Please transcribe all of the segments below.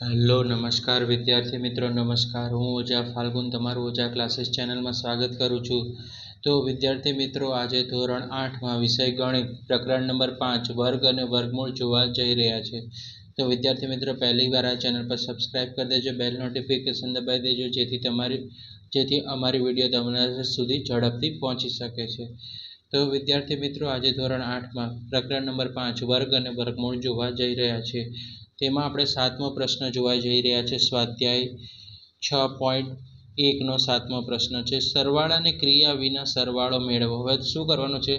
Hello નમસ્કાર વિદ્યાર્થી મિત્રો, નમસ્કાર. હું ઓઝા ફાલ્ગુન તમારું ઓઝા ક્લાસીસ ચેનલમાં સ્વાગત કરું છું. તો વિદ્યાર્થી મિત્રો, આજે ધોરણ 8માં વિષય ગણિત પ્રકરણ નંબર 5 વર્ગ અને વર્ગમૂળ જોવા જઈ રહ્યા છે. તો વિદ્યાર્થી મિત્રો, પહેલી વાર આ ચેનલ પર સબસ્ક્રાઇબ કરી દેજો, બેલ નોટિફિકેશન દબાવી દેજો, જેથી અમારી વિડીયો તમારા સુધી ઝડપથી પહોંચી શકે છે. તો વિદ્યાર્થી મિત્રો, આજે ધોરણ 8માં પ્રકરણ નંબર 5 વર્ગ અને વર્ગમૂળ જોવા જઈ રહ્યા છે. તેમાં આપણે 7મો પ્રશ્ન જોવા જઈ રહ્યા છે. સ્વાધ્યાય 6.1નો 7મો પ્રશ્ન છે. સરવાળાની ક્રિયા વિના સરવાળો મેળવો. હવે શું કરવાનું છે?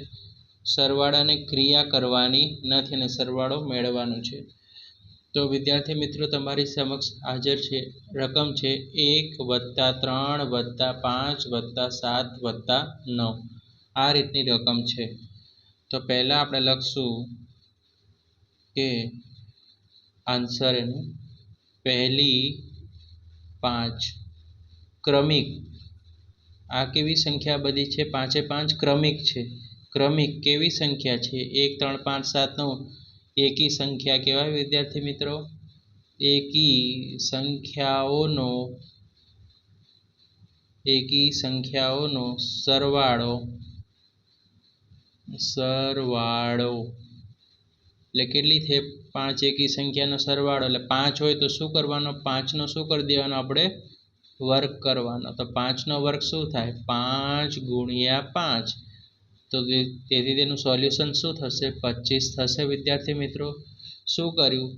સરવાળાની ક્રિયા કરવાની નથી અને સરવાળો મેળવવાનો છે. તો વિદ્યાર્થી મિત્રો, તમારી સમક્ષ હાજર છે રકમ છે 1 + 3 + 5 + 7 + 9. આ રીતની રકમ છે. તો પહેલા આપણે લખશું કે આન્સર એનું પહેલી 5 ક્રમિક. આ કેવી સંખ્યા બધી છે? 5 એ 5 ક્રમિક છે. ક્રમિક કેવી સંખ્યા છે? 1 3 5 7 9 એકી સંખ્યા કહેવાય વિદ્યાર્થી મિત્રો. એકી સંખ્યાઓનો સરવાળો એટલે કેટલી છે? 5 એકી સંખ્યાનો સરવાળો એટલે 5 હોય તો શું કરવાનો? 5નો શું કરી દેવાનો? આપણે વર્ગ કરવાનો. તો 5નો વર્ગ શું થાય? 5 × 5. તો તેથી તેનું સોલ્યુશન શું થશે? 25 થશે. વિદ્યાર્થી મિત્રો, શું કર્યું?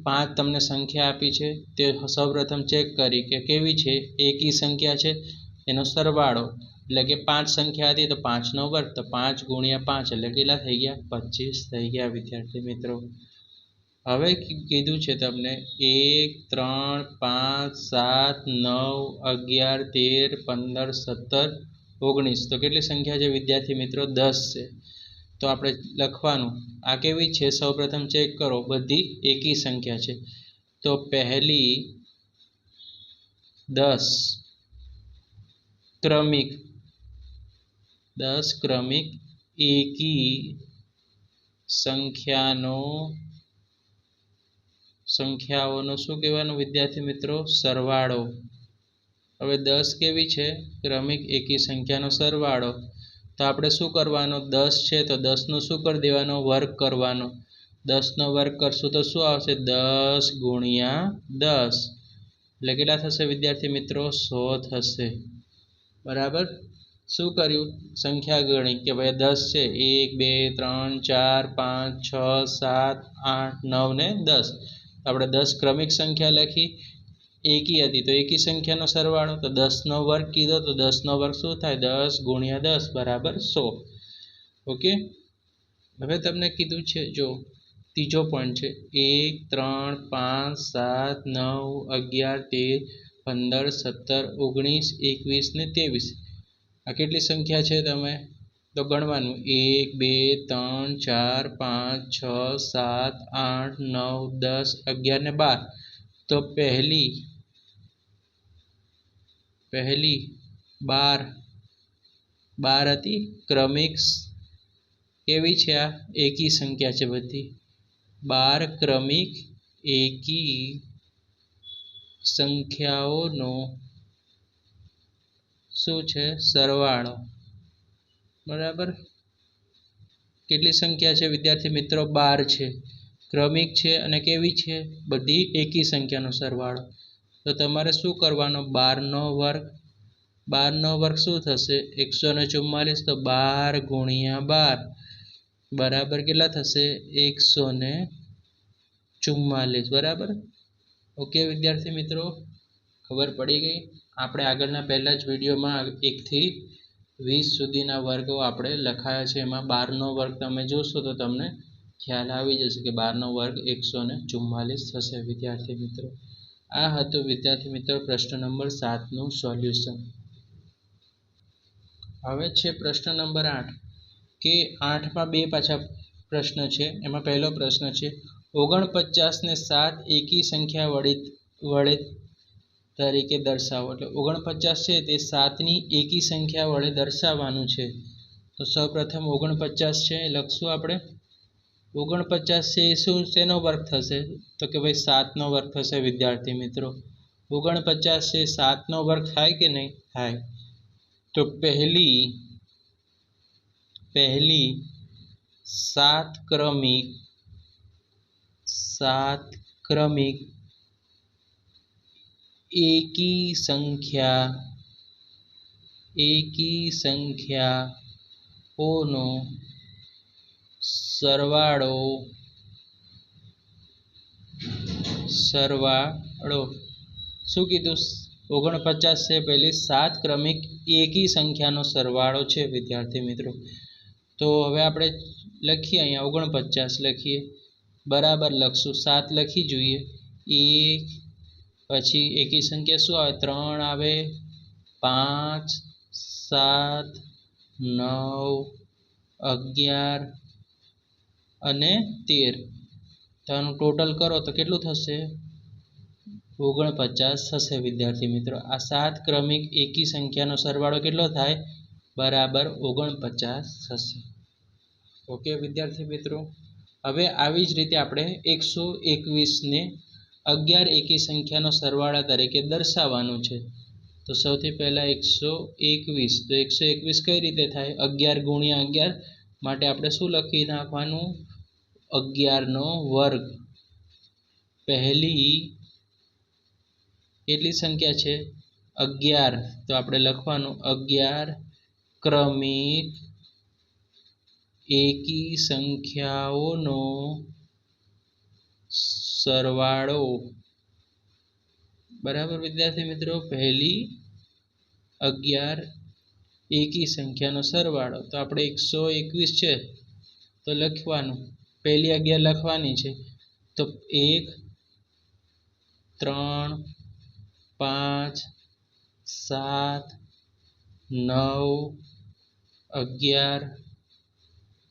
5 તમને સંખ્યા આપી છે, તે સૌપ્રથમ ચેક કરી કે કેવી છે? એકી સંખ્યા છે, એનો સરવાળો એટલે કે 5 સંખ્યા હતી તો 5નો વર્ગ, તો 5 × 5 એટલે કેટલા થઈ ગયા? 25 થઈ ગયા વિદ્યાર્થી મિત્રો. હવે કીધું છે તમને 1 3 5 7 9 11 13 15 17 19. તો કેટલી સંખ્યા છે વિદ્યાર્થી મિત્રો? 10 છે. તો આપણે લખવાનું આ કેવી છે? સૌપ્રથમ ચેક કરો, બધી એકી સંખ્યા છે. તો પહેલી 10 ક્રમિક એકી સંખ્યાઓનો શું કહેવાનું વિદ્યાર્થી મિત્રો? સરવાળો. હવે 10 કેવી છે? ક્રમિક એકી સંખ્યાનો સરવાળો. તો આપણે શું કરવાનો? 10 છે તો 10નો શું કરી દેવાનો? વર્ગ કરવાનો. 10નો વર્ગ કરશું તો શું આવશે? 10 × 10 એટલે કેટલા થશે વિદ્યાર્થી મિત્રો? 100 થશે. બરાબર. શું કર્યું? સંખ્યા ગણી કે ભાઈ 10 છે, 1 2 3 4 5 6 7 8 9 ને 10. આપણે 10 ક્રમિક સંખ્યા લખી, એકી હતી તો એકી સંખ્યાનો સરવાળો. તો 10નો વર્ગ કીધો તો 10નો વર્ગ શું થાય? 10 × 10 બરાબર 100. ઓકે. હવે તમને કીધું છે, જો ત્રીજો પોઈન્ટ છે 1 3 5 7 9 11 13 15 17 19 21 ને 23. આ કેટલી સંખ્યા છે? તમે તો ગણવાનું 1 2 3 4 5 6 7 8 9 10 11 ને 12. તો પહેલી 12 હતી ક્રમિક. કેવી છે? આ એકી સંખ્યા છે બધી. 12 ક્રમિક એકી સંખ્યાઓનો શું છે? સરવાળો. બરાબર. કેટલી સંખ્યા છે વિદ્યાર્થી મિત્રો? 12 છે. ક્રમિક છે અને કેવી છે? બધી એકી સંખ્યાનો સરવાળો. તો તમારે શું કરવાનો? 12નો વર્ગ. 12નો વર્ગ શું થશે? 144. તો 12 × 12 બરાબર કેટલા થશે? 144. બરાબર. ઓકે વિદ્યાર્થી મિત્રો, ખબર પડી ગઈ? આપણે આગળના પહેલા જ વિડીયોમાં 1 થી 20 સુધીના વર્ગો આપણે લખાયા છે. એમાં 12નો વર્ગ તમે જોશો તો તમને ખ્યાલ આવી જશે કે 12નો વર્ગ 144 થશે વિદ્યાર્થી મિત્રો. આ હતું વિદ્યાર્થી મિત્રો પ્રશ્ન નંબર 7નું સોલ્યુશન. હવે છે પ્રશ્ન નંબર 8 કે 8માં બે પાછા પ્રશ્ન છે. એમાં પહેલો પ્રશ્ન છે 49 ને 7 એકી સંખ્યા વડે તરીકે દર્શાવો. એટલે 49 છે તે 7ની એકી સંખ્યા વડે દર્શાવવાનું છે. તો સૌપ્રથમ 49 છે એ લખશું આપણે. 49 છે એ શું શેનો વર્ગ થશે તો કે ભાઈ 7નો વર્ગ થશે વિદ્યાર્થી મિત્રો 49 છે 7નો વર્ગ થાય કે નહીં થાય તો પહેલી સાત ક્રમિક એકી સંખ્યાઓનો સરવાળો શું કીધું 49 છે પહેલી 7 ક્રમિક એકી સંખ્યાનો સરવાળો છે વિદ્યાર્થી મિત્રો તો હવે આપણે લખીએ અહીંયા 49 લખીએ બરાબર લખશું 7 લખી જોઈએ 1 પછી એકી સંખ્યા શું આવે 3 આવે 5 7 9 11 અને 13 તો આનું ટોટલ કરો તો કેટલું થશે 49 થશે વિદ્યાર્થી મિત્રો આ 7 ક્રમિક એકી સંખ્યાનો સરવાળો કેટલો થાય બરાબર 49 થશે ઓકે વિદ્યાર્થી મિત્રો હવે આવી જ રીતે આપણે 121 ને 11 એકી સંખ્યાનો સરવાળા તરીકે દર્શાવવાનું છે તો સૌથી પહેલા 121 તો 121 કઈ રીતે થાય 11 ગુણ્યા 11 માટે આપણે શું લખી નાખવાનું 11નો વર્ગ પહેલી કેટલી સંખ્યા છે 11 તો આપણે લખવાનું 11 ક્રમિક એકી સંખ્યાઓનો સરવાળો બરાબર વિદ્યાર્થી મિત્રો પહેલી 11 એકી સંખ્યાનો સરવાળો તો આપણે 121 છે તો લખવાનું પહેલી 11 લખવાની છે તો 1 3 5 7 9 11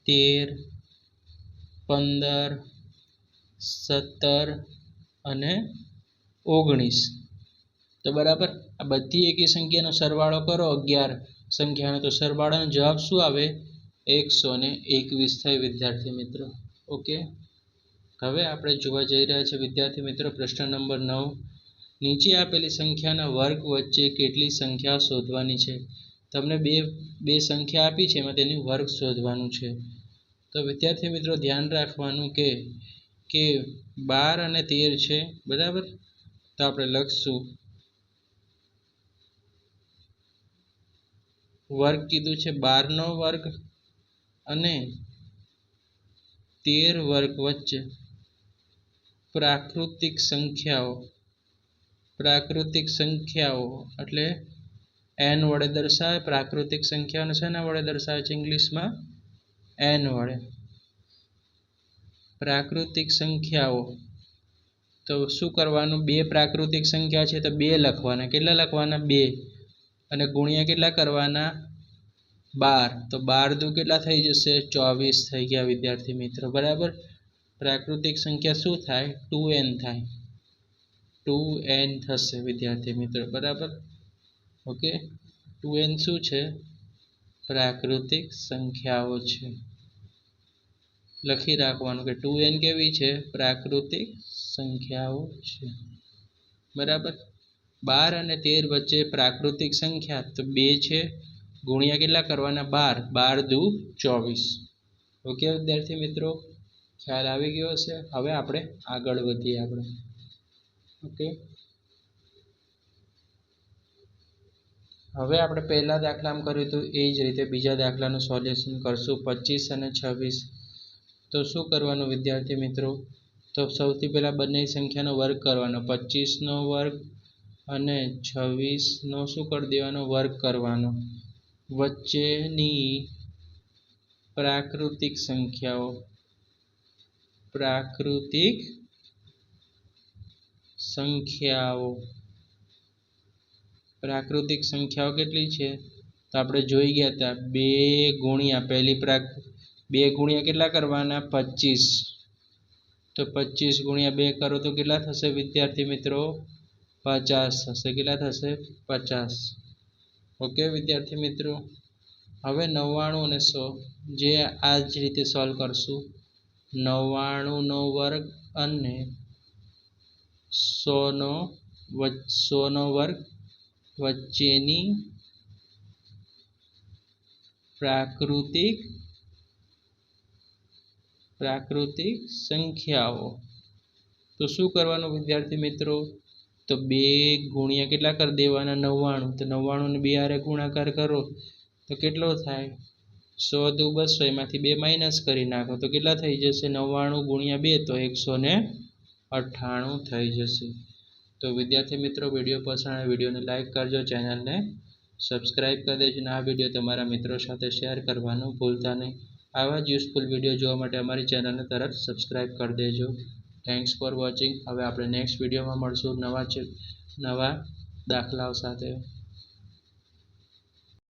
13 15 17 અને 19 તો બરાબર આ બધી એકી સંખ્યાનો સરવાળો કરો 11 સંખ્યાનો તો સરવાળાનો જવાબ શું આવે 121 થાય વિદ્યાર્થી મિત્રો ઓકે હવે આપણે જોવા જઈ રહ્યા છીએ વિદ્યાર્થી મિત્રો પ્રશ્ન નંબર 9 નીચે આપેલી સંખ્યાના વર્ગ વચ્ચે કેટલી સંખ્યા શોધવાની છે તમને બે સંખ્યા આપી છે એમાં તેની વર્ગ શોધવાનું છે તો વિદ્યાર્થી મિત્રો ધ્યાન રાખવાનું કે 12 અને 13 છે બરાબર તો આપણે લખશું વર્ગ કીધું છે 12નો વર્ગ અને 13 વર્ગ વચ્ચે પ્રાકૃતિક સંખ્યાઓ એટલે n વડે દર્શાવે પ્રાકૃતિક સંખ્યાઓને શેના વડે દર્શાવે છે ઇંગ્લિશમાં n વડે પ્રાકૃતિક સંખ્યાઓ તો શું કરવાનું બે પ્રાકૃતિક સંખ્યા છે તો બે લખવાના કેટલા લખવાના બે અને ગુણ્યા કેટલા કરવાના 12 તો 12 દુ કેટલા થઈ જશે 24 થઈ ગયા વિદ્યાર્થી મિત્રો બરાબર પ્રાકૃતિક સંખ્યા શું થાય 2n થાય 2n થશે વિદ્યાર્થી મિત્રો બરાબર ઓકે 2n શું છે પ્રાકૃતિક સંખ્યાઓ છે લખી રાખવાનું કે 2n કેવી છે પ્રાકૃતિક સંખ્યાઓ છે બરાબર 12 અને 13 વચ્ચે પ્રાકૃતિક સંખ્યા તો 2 છે ગુણ્યા કેટલા કરવાના 12 12 દુ 24 ઓકે વિદ્યાર્થી મિત્રો ખ્યાલ આવી ગયો હશે હવે આપણે આગળ વધીએ ઓકે હવે આપણે પહેલા દાખલામાં કર્યું હતું એ જ રીતે બીજા દાખલાનું સોલ્યુશન કરશું 25 અને 26 તો શું કરવાનું વિદ્યાર્થી મિત્રો તો સૌથી પહેલા બંને સંખ્યાનો વર્ગ કરવાનો 25નો વર્ગ અને 26નો શું કરી દેવાનો વર્ગ કરવાનો વચ્ચેની પ્રાકૃતિક સંખ્યાઓ કેટલી છે તો આપણે જોઈ ગયા હતા 2 ગુણ્યા પહેલી 2 ગુણ્યા કેટલા કરવાના 25 તો 25 ગુણ્યા 2 કરો તો કેટલા થશે વિદ્યાર્થી મિત્રો 50 થશે કેટલા થશે 50 ઓકે વિદ્યાર્થી મિત્રો હવે 99 અને 100 જે આ જ રીતે સોલ્વ કરશું 99નો વર્ગ અને 100નો વર્ગ વચ્ચેની પ્રાકૃતિક સંખ્યાઓ. તો શું કરવાનું વિદ્યાર્થી મિત્રો? તો 2 ગુણ્યા કેટલા કરી દેવાના? 99. તો 99 ને 2 હારે ગુણાકાર કરો તો કેટલો થાય? 100 દુ 200, એમાંથી 2 માઇનસ કરી નાખો તો કેટલા થઈ જશે? 99 ગુણ્યા 2 તો 198 થઈ જશે. તો વિદ્યાર્થી મિત્રો, વિડીયો પસંદ આવે વિડીયોને લાઈક કરજો, ચેનલને સબસ્ક્રાઈબ કરી દેજો અને આ વિડીયો તમારા મિત્રો સાથે શેર કરવાનું ભૂલતા નહીં. આવા જ યુઝફુલ વિડીયો જોવા માટે અમારી ચેનલને તરત સબસ્ક્રાઈબ કરી દેજો. Thanks for watching. હવે આપણે નેક્સ્ટ વિડીયોમાં મળશું નવા દાખલાઓ સાથે.